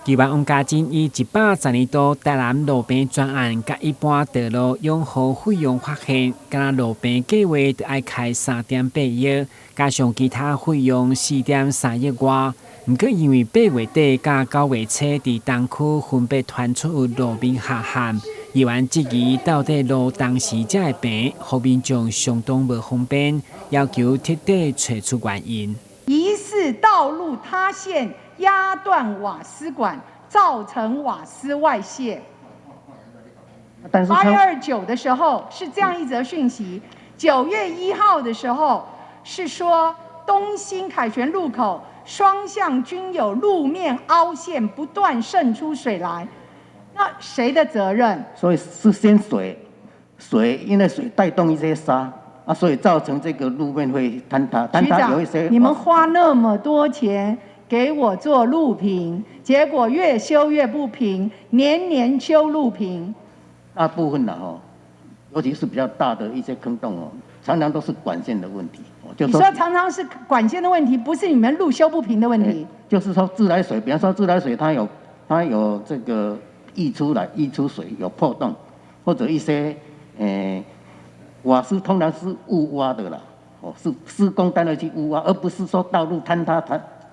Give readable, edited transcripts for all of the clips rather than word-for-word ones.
台湾王家珍以110年度台南路边专案，甲一般道路用户费用发现，敢若路边计划就要开3.8亿，加上其他费用4.3亿外。毋过因为8月底甲9月初伫东区分别传出有路面下陷，议员质疑到底路当时才会平，互民众相当无方便，要求彻底找出原因。疑似道路塌陷压断瓦斯管，造成瓦斯外泄。8月29的时候是这样一则讯息，9月1号的时候是说东兴凯旋路口双向均有路面凹陷，不断渗出水来。那谁的责任？所以是先水，因为水带动一些沙。所以造成这个路面会坍塌，坍塌有一些。你们花那么多钱给我做路平，结果越修越不平，年年修路平。大部分尤其是比较大的一些坑洞常常都是管线的问题。你说常常是管线的问题，不是你们路修不平的问题。就是说自来水，比方说自来水它有这个溢出水有破洞，或者一些瓦斯通常是误挖的啦，是施工单位去误挖，而不是说道路坍塌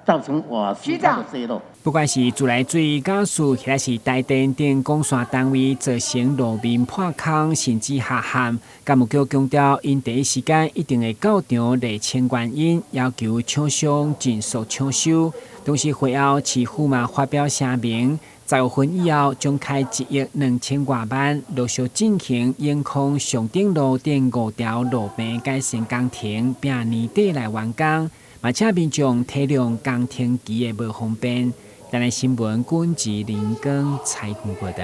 造成瓦斯它的泄漏。不管是自来水加速，或是台电等供线单位造成路面破坑甚至下陷，干务局强调，因第一时间一定会到场厘清原因，要求厂商尽速抢修。同时会后市府嘛发表声明。10月份以后，将开1亿2000多万，陆续进行永康上顶路顶5条路边改善工程，并年底来完工。嘛，请民众体谅工程期的无方便。台南新闻，军志林根采访报道。